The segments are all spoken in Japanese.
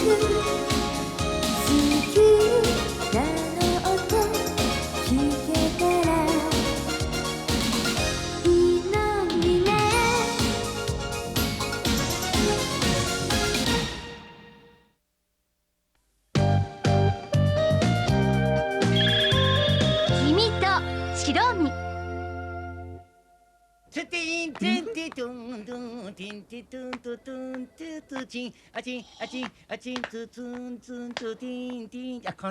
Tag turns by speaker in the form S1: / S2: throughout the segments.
S1: こ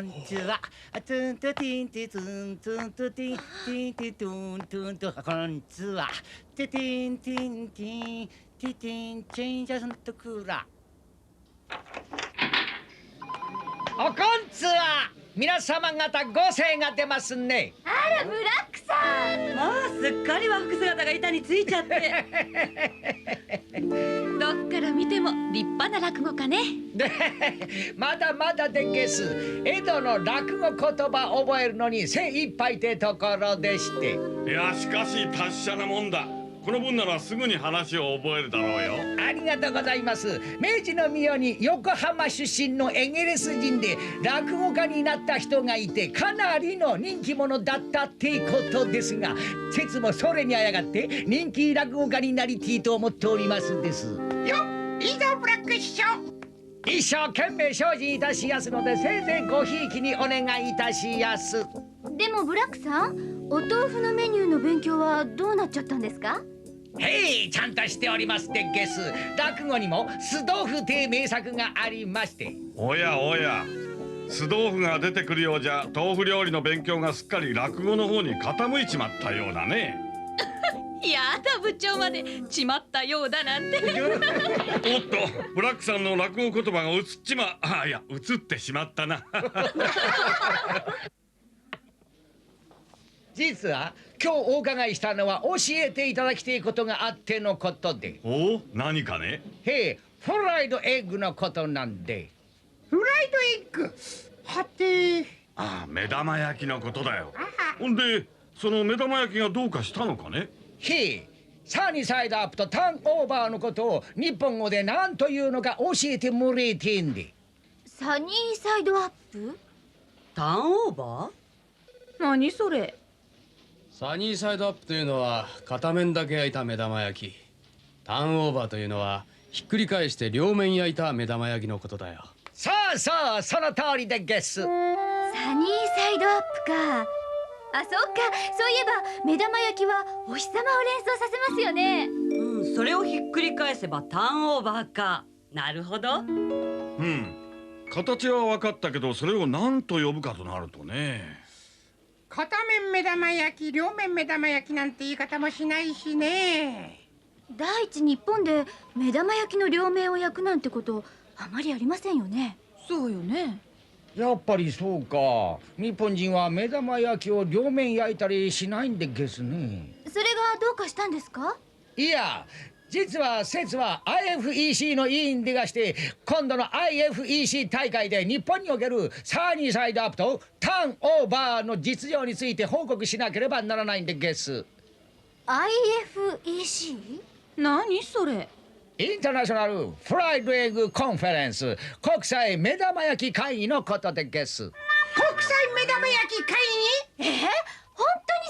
S1: んにちは。ツントティンティツンツントティンティンティトゥントゥント。こんにちは。テティンティンティンティティンチェンジャーサントクーラ。おこんつは皆様方ご声が出ますね。
S2: あら、ブラックさん。
S3: まあすっかり和服姿が板についちゃって
S2: どっから見ても立派な落語家ね。
S1: でまだまだでゲス。江戸の落語言葉覚えるのに精一杯ってところでして。
S4: いやしかし達者なもんだ。この分ならすぐに話を覚えるだろうよ。
S1: ありがとうございます。明治の御代に横浜出身のエゲレス人で落語家になった人がいて、かなりの人気者だったってことですが、説もそれにあやがって人気落語家になりていと思っておりますです。
S5: よっ、いいぞブラック師匠。
S1: 一生懸命精進いたしやすので、せいぜいごひいきにお願いいたしやす。
S2: でもブラックさん、お豆腐のメニューの勉強はどうなっちゃったんですか？
S1: へい、ちゃんとしておりますでゲス。落語にも酢豆腐て名作がありまして。
S4: おやおや、酢豆腐が出てくるようじゃ豆腐料理の勉強がすっかり落語の方に傾いちまったようだね。
S2: やだ、部長までちまったようだなんて。
S4: おっと、ブラックさんの落語言葉が映ってしまったな。
S1: 実は今日お伺いしたのは教えていただきたいことがあってのことで。
S4: お、何かね。
S1: へい、フライドエッグのことなんで。
S5: フライドエッグ。はて。
S4: ああ、目玉焼きのことだよ。ほんでその目玉焼きがどうかしたのかね。
S1: へい、サニーサイドアップとターンオーバーのことを日本語で何というのか教えてもらえてんで。
S2: サニーサイドアップ？
S3: ターンオーバー？
S2: 何それ？
S6: サニーサイドアップというのは片面だけ焼いた目玉焼き。ターンオーバーというのはひっくり返して両面焼いた目玉焼きのことだよ。
S1: そうそう、その通りでゲス。
S2: サニーサイドアップか。あ、そうか。そういえば目玉焼きはお日様を連想させますよね。
S3: うん、それをひっくり返せばターンオーバーか。なるほど。
S4: 形は分かったけど、それを何と呼ぶかとなるとね。
S5: 片面目玉焼き、両面目玉焼きなんて言い方もしないしね。
S2: 第一、日本で目玉焼きの両面を焼くなんてことあまりありませんよね。そうよね。
S1: やっぱりそうか。日本人は目玉焼きを両面焼いたりしないんでゲスね。
S2: それがどうかしたんですか？
S1: いや、実は説は IFEC の委員でがして、今度の IFEC 大会で日本におけるサニーサイドアップとターンオーバーの実情について報告しなければならないんでゲス。
S2: IFEC？ 何それ？
S1: インターナショナルフライドエッグコンフェレンス、国際目玉焼き会議のことでゲス。
S5: 国際目玉焼き会議？
S2: 本当に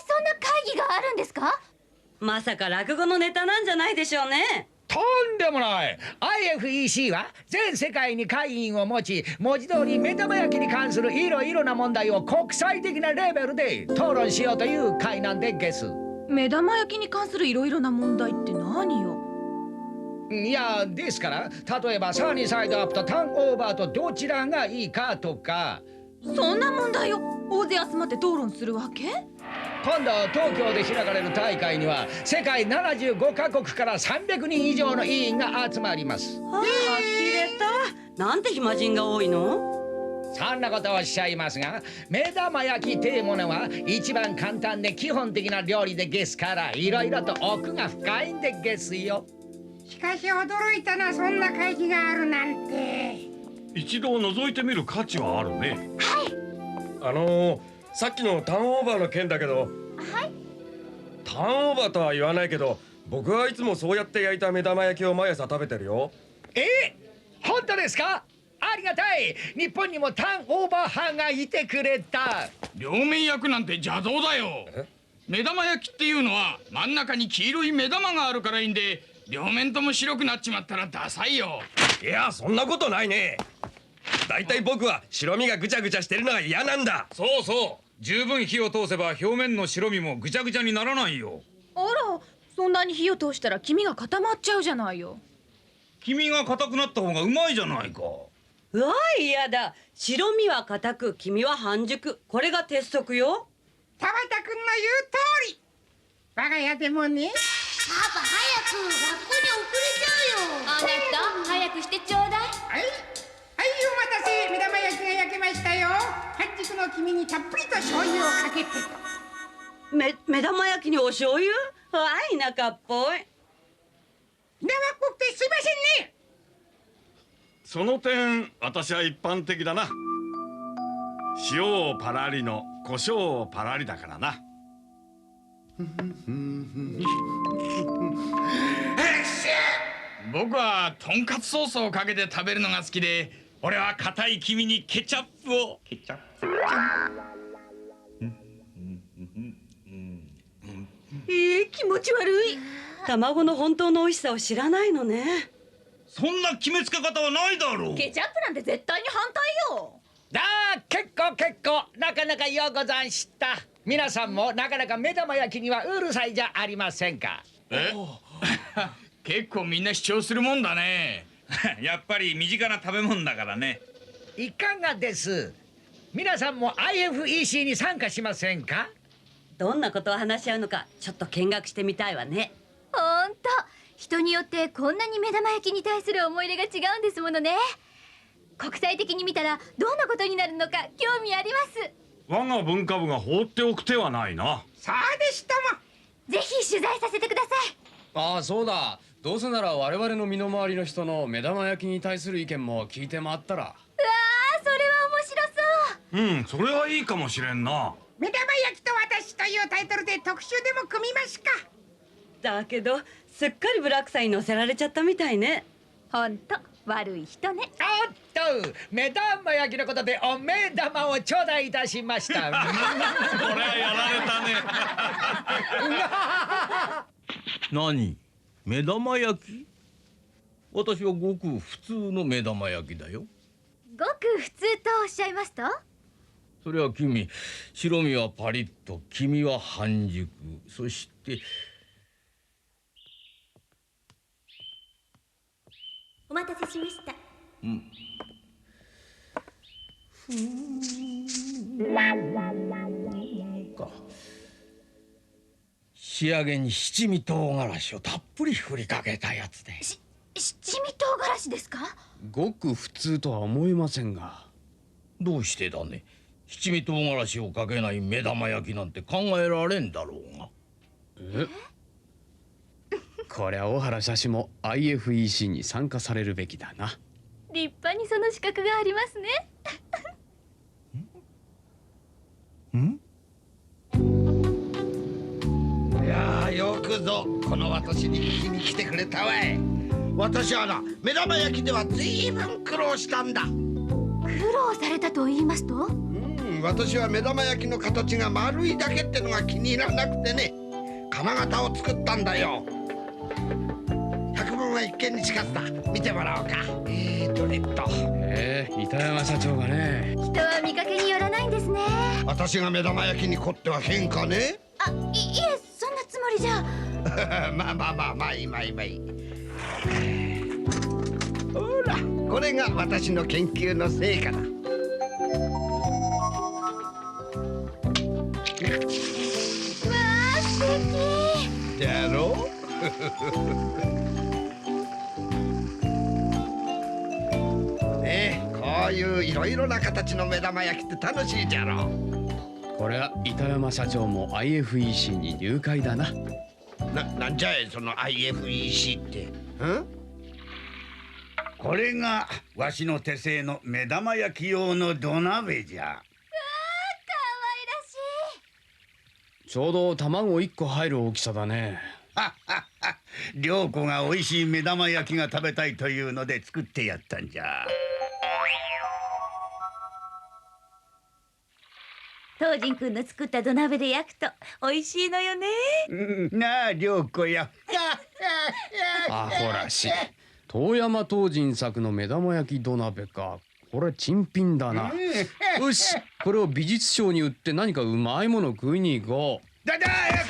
S2: そんな会議があるんですか？
S3: まさか落語のネタなんじゃないでしょうね。
S1: とんでもない。 IFEC は全世界に会員を持ち、文字通り目玉焼きに関するいろいろな問題を国際的なレベルで討論しようという会なんでゲス。
S2: 目玉焼きに関するいろいろな問題って何よ？
S1: いや、ですから例えばサニーサイドアップとターンオーバーとどちらがいいかとか。
S2: そんな問題を大勢集まって討論するわけ？
S1: 今度東京で開かれる大会には世界75カ国から300人以上の委員が集まります。
S3: はあ、呆れた。なんて暇人が多いの？
S1: そんなことをおっしゃいますが、目玉焼きっていうものは一番簡単で基本的な料理でゲスから、いろいろと奥が深いんでゲスよ。
S5: しかし驚いたな、そんな会議があるなんて。
S4: 一度覗いてみる価値はあるね。
S6: さっきのターンオーバーの件だけど。
S2: はい。
S6: ターンオーバーとは言わないけど、僕はいつもそうやって焼いた目玉焼きを毎朝食べてるよ。
S1: 本当ですか？ありがたい。日本にもターンオーバー派がいてくれた。
S7: 両面焼くなんて邪道だよ。目玉焼きっていうのは真ん中に黄色い目玉があるからいいんで、両面とも白くなっちまったらダサいよ。
S8: いや、そんなことないね。だいたい僕は白身がぐちゃぐちゃしてるのが嫌なんだ。
S9: そうそう、十分火を通せば表面の白身もぐちゃぐちゃにならないよ。
S10: あら、そんなに火を通したら黄身が固まっちゃうじゃないよ。
S9: 黄身が硬くなった方がうまいじゃないか。
S3: うわいやだ、白身は硬く黄身は半熟、これが鉄則よ。
S5: 田畑君の言う通り。我が家でもね。
S2: パパ早く、学校に遅れちゃうよ。あなた早くしてちょうだい。
S5: はい、はい、お待たせ。目玉焼きが焼けましたよ。半熟の黄身にたっぷりと醤油をかけてと。
S3: 目玉焼きにお醤油？わい、田舎っぽい。
S5: 生っぽくてすいませんね。
S4: その点私は一般的だな。塩をパラリの胡椒をパラリだからな。
S7: 僕はとんかつソースをかけて食べるのが好きで、俺は硬い黄身にケチャップを。
S10: 気持ち悪い。
S3: 卵の本当の美味しさを知らないのね。
S9: そんな決めつけ方はないだろう。
S10: ケチャップなんて絶対に反対よ。
S1: 結構なかなかようござんした。皆さんもなかなか目玉焼きにはうるさいじゃありませんか。
S7: 結構みんな主張するもんだね。
S9: やっぱり身近な食べ物だからね。
S1: いかがです。皆さんも IFEC に参加しませんか。
S3: どんなことを話し合うのかちょっと見学してみたいわね。
S2: ほんと、人によってこんなに目玉焼きに対する思い入れが違うんですものね。国際的に見たらどんなことになるのか興味あります。
S4: 我が文化部が放っておく手はないな。
S5: そうでしたも。
S2: ぜひ取材させてください。
S6: ああ、そうだ。どうせなら我々の身の回りの人の目玉焼きに対する意見も聞いて回ったら。
S2: うわー、それは面白そう。
S4: それはいいかもしれんな。
S5: 目玉焼きと私というタイトルで特集でも組みますか。
S3: だけどすっかりブラックさんに乗せられちゃったみたいね。
S2: ほんと悪い人ね。
S1: おっと、目玉焼きのことでお目玉を頂戴いたしました。
S4: これはやられたね。
S8: 何？目玉焼き？私はごく普通の目玉焼きだよ。
S2: ごく普通とおっしゃいますと。
S8: それは君、白身はパリッと、黄身は半熟、そして
S2: お待たせしました。
S8: 仕上げに七味唐辛子をたっぷり振りかけたやつで。
S2: 七味唐辛子ですか。
S6: ごく普通とは思えませんが。
S8: どうしてだね。七味唐辛子をかけない目玉焼きなんて考えられんだろうが。
S6: こりゃ大原社主も IFEC に参加されるべきだな。
S2: 立派にその資格がありますね。
S11: いやよくぞこの私に聞きに来てくれたわい。私はな、目玉焼きでは随分苦労したんだ。
S2: 苦労されたと言いますと。
S11: 私は目玉焼きの形が丸いだけってのが気に入らなくてね、金型を作ったんだよ。百聞は一見に近った。見てもらおうか。
S6: 板山社長がね。
S2: 人は見かけによらないんですね。
S11: 私が目玉焼きに凝っては変かね。
S2: いえ、そんなつもりじゃ。
S11: まあいい。ほら、これが私の研究の成果だ。
S2: わあ、素敵。
S11: だろこういういろいろな形の目玉焼きって楽しいじゃろ。
S6: これは板山社長も IFEC に入会だな。
S11: なんじゃいその IFEC って。
S12: これがわしの手製の目玉焼き用の土鍋じゃ。
S2: わあ、可愛らしい。
S6: ちょうど卵1個入る大きさだね。
S12: 涼子が美味しい目玉焼きが食べたいというので作ってやったんじゃ。
S10: 東仁くんの作った土鍋で焼くと美味しいのよね。
S12: なあ良子や。
S6: アホらしい。遠山東仁作の目玉焼き土鍋か。これ珍品だな。よし、これを美術商に売って何かうまいもの食いに行こう。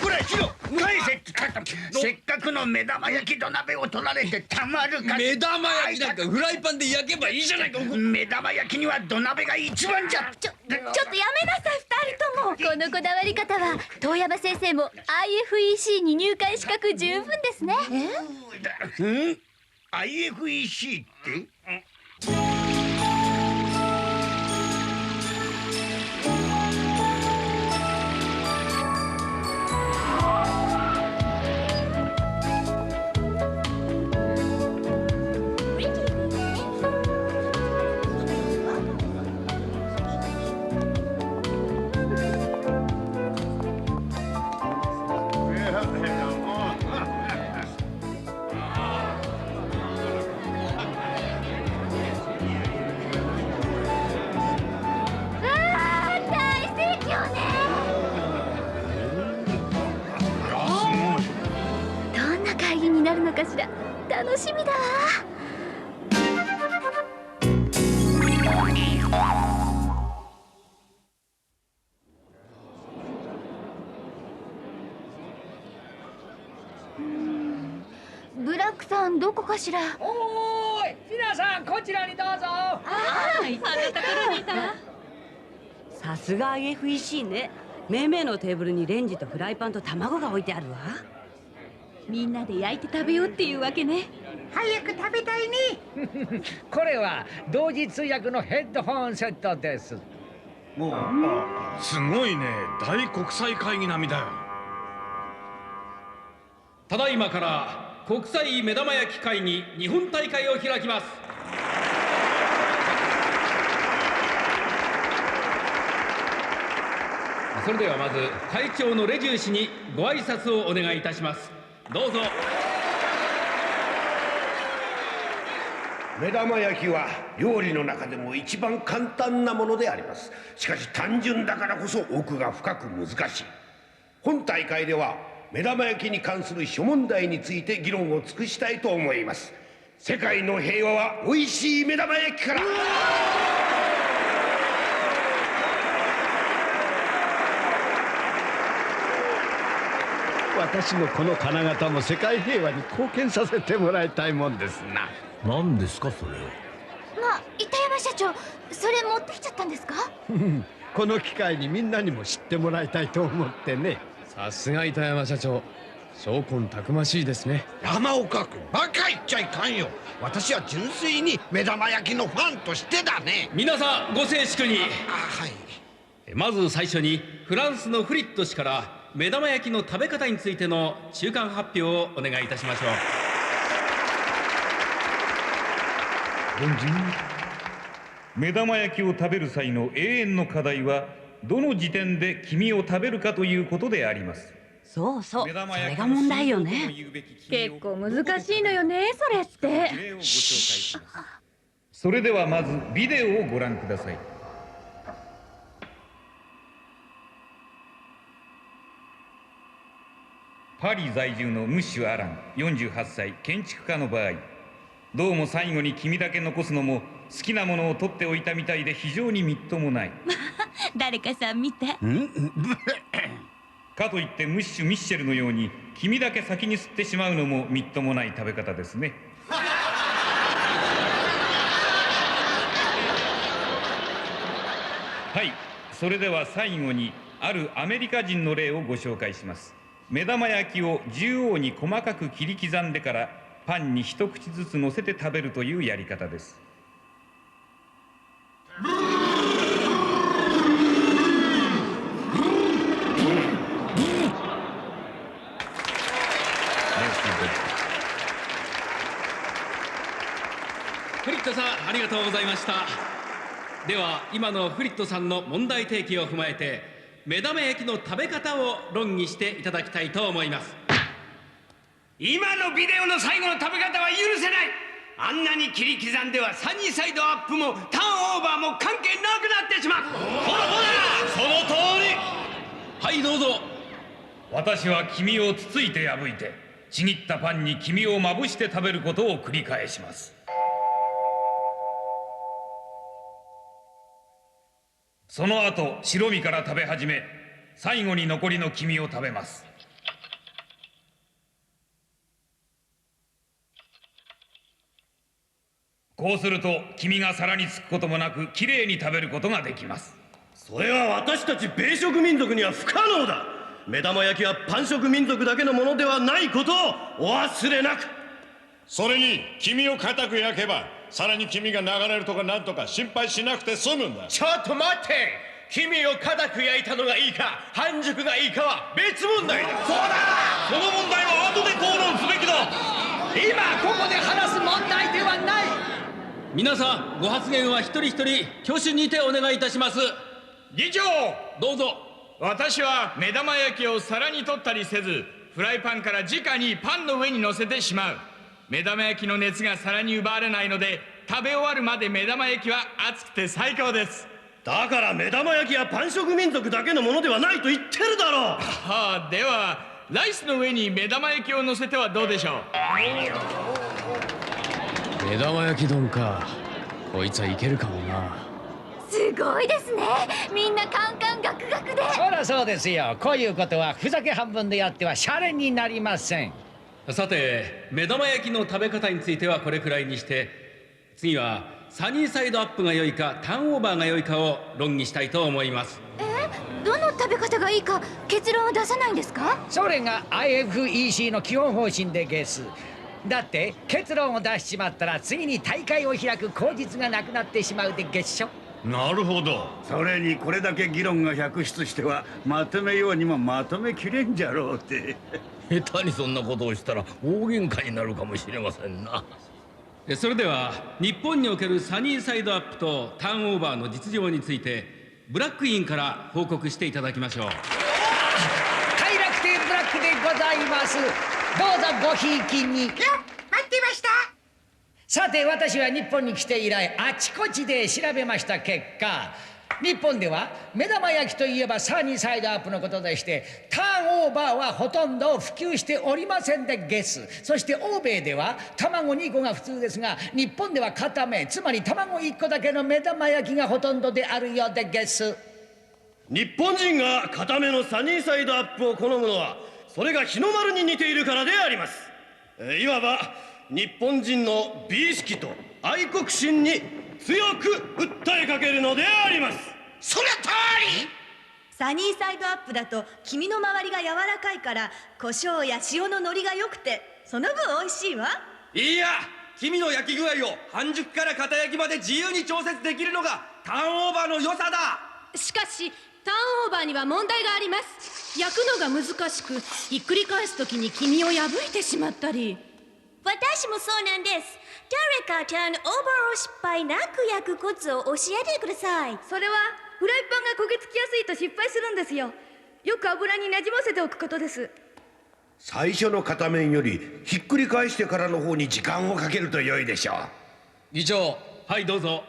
S12: これシロ返せ。せっかくの目玉焼き土鍋を取られてたまるか。
S6: 目玉焼きなんかフライパンで焼けばいいじゃないか。
S12: 目玉焼きには土鍋が一番じゃ。
S10: ちょっとやめなさい二人とも。このこだわり方は遠山先生も IFEC に入会資格十分ですね。
S12: IFEC って？
S2: どんな会議になるのかしら。楽しみだわ。ブラックさんどこかしら。
S1: おーい、皆さんこちらにどうぞ。
S3: あんなところにいた。さすが IFEC ね。めいめいのテーブルにレンジとフライパンと卵が置いてあるわ。
S10: みんなで焼いて食べようっていうわけね。
S5: 早く食べたいね。
S1: これは同時通訳のヘッドホンセットです。
S4: すごいね。大国際会議並みだよ。
S9: ただいまから国際目玉焼き会議日本大会を開きます。それではまず会長のレジュー氏にご挨拶をお願いいたします。どうぞ。
S13: 目玉焼きは料理の中でも一番簡単なものであります。しかし単純だからこそ奥が深く難しい。本大会では目玉焼きに関する諸問題について議論を尽くしたいと思います。世界の平和は美味しい目玉焼きから。
S12: 私のこの金型も世界平和に貢献させてもらいたいもんですな。
S8: 何ですかそれは。
S2: 板山社長、それ持ってきちゃったんですか？
S12: この機会にみんなにも知ってもらいたいと思ってね。
S6: さすが板山社長、証拠たくましいですね。
S11: 山岡君、バカ言っちゃいかんよ。私は純粋に目玉焼きのファンとしてだね。
S9: 皆さんご静粛に。
S11: はい。
S9: まず最初にフランスのフリット氏から目玉焼きの食べ方についての中間発表をお願いいたしましょう。
S14: 凡人、目玉焼きを食べる際の永遠の課題はどの時点で黄身を食べるかということであります。
S3: そうそう、それが問題よね。
S10: 結構難しいのよね、それって。
S14: それではまずビデオをご覧ください。パリ在住のムッシュ・アラン48歳建築家の場合、どうも最後に黄身だけ残すのも好きなものを取っておいたみたいで非常にみっともない。
S10: 誰かさん見て。
S14: かといってムッシュ・ミッシェルのように黄身だけ先に吸ってしまうのもみっともない食べ方ですね。はい、それでは最後にあるアメリカ人の例をご紹介します。目玉焼きを縦横に細かく切り刻んでからパンに一口ずつ乗せて食べるというやり方です。
S9: フリットさん、ありがとうございました。では今のフリットさんの問題提起を踏まえて目玉焼きの食べ方を論議していただきたいと思います。
S7: 今のビデオの最後の食べ方は許せない。
S12: あんなに切り刻んではサニーサイドアップもターンオーバーも関係なくなってしまう。ほらほら、
S8: その通り。
S9: はいどうぞ。
S14: 私は黄身をつついて破いて、ちぎったパンに黄身をまぶして食べることを繰り返します。その後白身から食べ始め、最後に残りの黄身を食べます。こうすると黄身が皿につくこともなくきれいに食べることができます。
S12: それは私たち米食民族には不可能だ。目玉焼きはパン食民族だけのものではないことをお忘れなく。
S4: それに黄身を固く焼けばさらに黄身が流れるとかなんとか心配しなくて済むんだ。
S12: ちょっと待って、黄身を固く焼いたのがいいか半熟がいいかは別問題だ。
S8: そうだ、その問題は後で討論すべきだ。
S1: 今ここで話す問題ではない。
S9: 皆さんご発言は一人一人挙手にてお願いいたします。
S7: 議長、
S9: どうぞ。
S7: 私は目玉焼きを皿に取ったりせず、フライパンから直にパンの上に乗せてしまう。目玉焼きの熱が皿に奪われないので、食べ終わるまで目玉焼きは熱くて最高です。
S12: だから目玉焼きはパン食民族だけのものではないと言ってるだろう。
S7: はあ、ではライスの上に目玉焼きを乗せてはどうでしょう。
S6: 目玉焼き丼か。こいつはいけるかもな。
S2: すごいですね。みんなカンカンガクガクで。
S1: そりゃそうですよ。こういうことはふざけ半分でやってはシャレになりません。
S9: さて目玉焼きの食べ方についてはこれくらいにして、次はサニーサイドアップが良いかターンオーバーが良いかを論議したいと思います。
S2: どの食べ方がいいか結論を出さないんですか？
S1: それが IFEC の基本方針でゲス。だって結論を出しちまったら次に大会を開く口実がなくなってしまうでげっしょ。
S4: なるほど。
S12: それにこれだけ議論が百出してはまとめようにもまとめきれんじゃろうって。
S8: 下手にそんなことをしたら大喧嘩になるかもしれませんな。
S9: それでは日本におけるサニーサイドアップとターンオーバーの実情についてブラック委員から報告していただきましょう。
S1: 快楽亭ブラックでございます。どうぞごひいきに。
S5: 待ってました。
S1: さて私は日本に来て以来あちこちで調べました結果、日本では目玉焼きといえばサニーサイドアップのことでして、ターンオーバーはほとんど普及しておりませんでゲス。そして欧米では卵2個が普通ですが、日本では固め、つまり卵1個だけの目玉焼きがほとんどであるようでゲス。
S12: 日本人が固めのサニーサイドアップを好むのはそれが日の丸に似ているからであります。いわば日本人の美意識と愛国心に強く訴えかけるのであります。
S5: その通り。
S10: サニーサイドアップだと黄身の周りが柔らかいから胡椒や塩のノリが良くてその分美味しいわ。
S12: いや、黄身の焼き具合を半熟から固焼きまで自由に調節できるのがターンオーバーの良さだ。
S10: しかしターンオーバーには問題があります。焼くのが難しくひっくり返す時に黄身を破いてしまったり。
S2: 私もそうなんです。誰かターンオーバーを失敗なく焼くコツを教えてください。
S10: それはフライパンが焦げつきやすいと失敗するんですよ。よく油になじませておくことです。
S13: 最初の片面よりひっくり返してからの方に時間をかけると良いでしょう。
S6: 議長。
S9: はいどうぞ。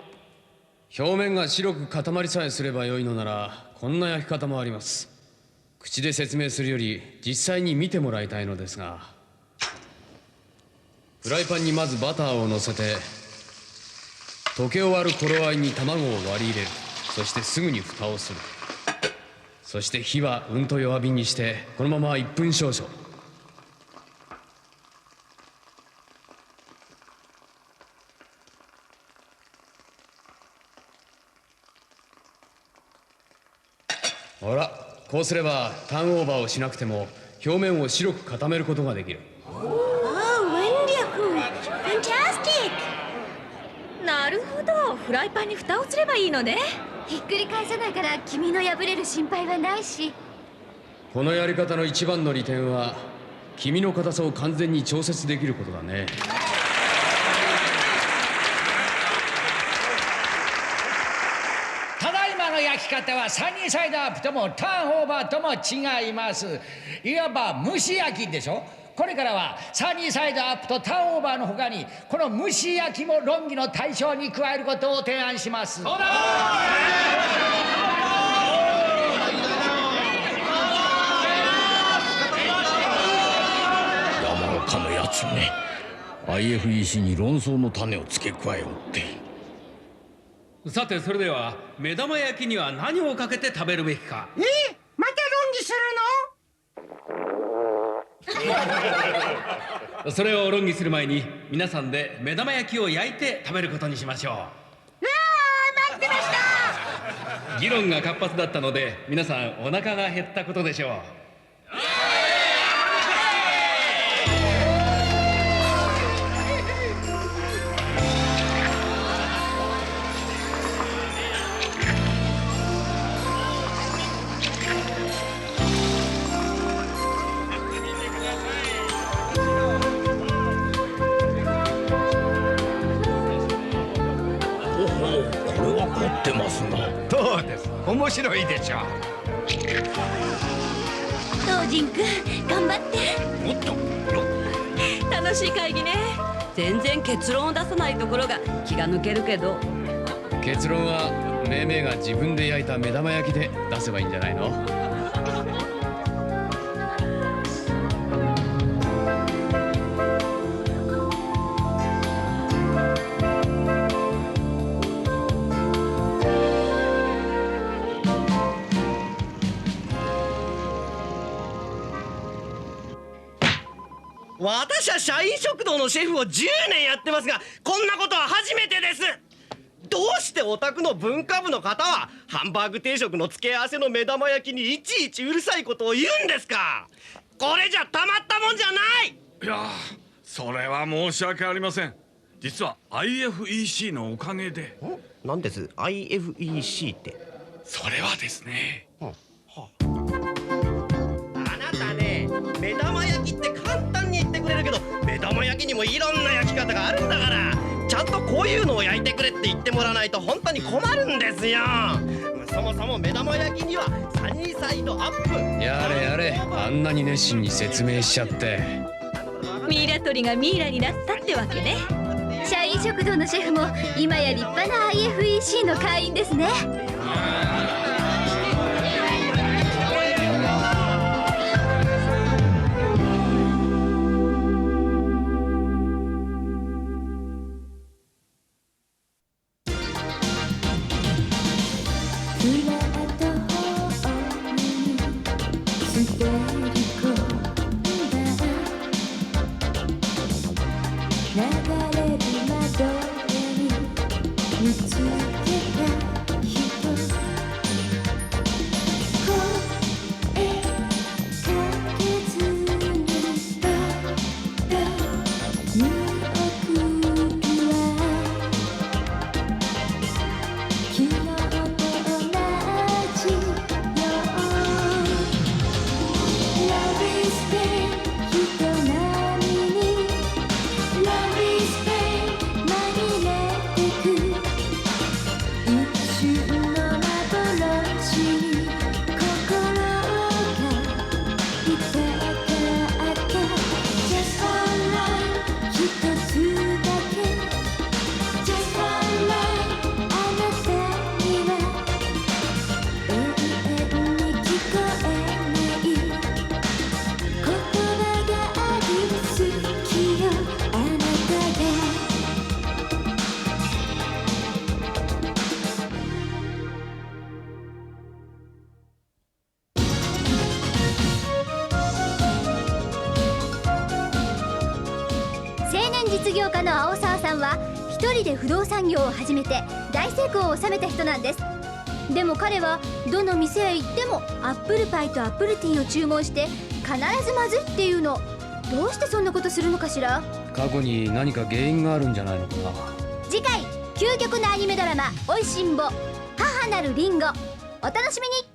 S6: 表面が白く固まりさえすれば良いのならこんな焼き方もあります。口で説明するより実際に見てもらいたいのですが、フライパンにまずバターをのせて溶け終わる頃合いに卵を割り入れる。そしてすぐに蓋をする。そして火はうんと弱火にしてこのまま1分少々。ほら、こうすればターンオーバーをしなくても表面を白く固めることができる。
S10: なるほど、フライパンに蓋をすればいいのね。
S2: ひっくり返さないから黄身の破れる心配はないし。
S6: このやり方の一番の利点は黄身の硬さを完全に調節できることだね。
S1: ただいまの焼き方はサニーサイドアップともターンオーバーとも違います。いわば蒸し焼きでしょ。これからはサニーサイドアップとターンオーバーの他にこの蒸し焼きも論議の対象に加えることを提案します。
S8: 山岡のやつめ、 IFEC に論争の種を付け加えおって。
S9: さてそれでは目玉焼きには何をかけて食べるべきか。
S5: また論議するの？
S9: それを論議する前に皆さんで目玉焼きを焼いて食べることにしましょう。
S5: 待ってました。
S9: 議論が活発だったので皆さんお腹が減ったことでしょう。
S8: 凝ってますな。
S15: そうです。面白いでしょう。
S10: 東仁君頑張って。
S8: おっと
S3: 楽しい会議ね。全然結論を出さないところが気が抜けるけど。
S6: 結論はめいめいが自分で焼いた目玉焼きで出せばいいんじゃないの？
S12: 私は社員食堂のシェフを10年やってますが、こんなことは初めてです。どうしてお宅の文化部の方はハンバーグ定食の付け合わせの目玉焼きにいちいちうるさいことを言うんですか？これじゃたまったもんじゃない。
S4: いやそれは申し訳ありません。実は IFEC のおかげで。
S12: 何です IFEC って？
S4: それはですね、
S12: あなたね、目玉焼きって簡単に言ってくれるけど、目玉焼きにもいろんな焼き方があるんだから、ちゃんとこういうのを焼いてくれって言ってもらわないと本当に困るんですよ。そもそも目玉焼きにはサニーサイドアップ。
S6: やれやれ、あんなに熱心に説明しちゃって。
S10: ミイラ取りがミイラになったってわけね。社員食堂のシェフも今や立派な IFEC の会員ですね。実業家の青沢さんは一人で不動産業を始めて大成功を収めた人なんです。でも彼はどの店へ行ってもアップルパイとアップルティーを注文して必ずまずいっていうの。どうしてそんなことするのかしら。
S6: 過去に何か原因があるんじゃないのかな。
S10: 次回究極のアニメドラマ「おいしんぼ母なるりんご」お楽しみに。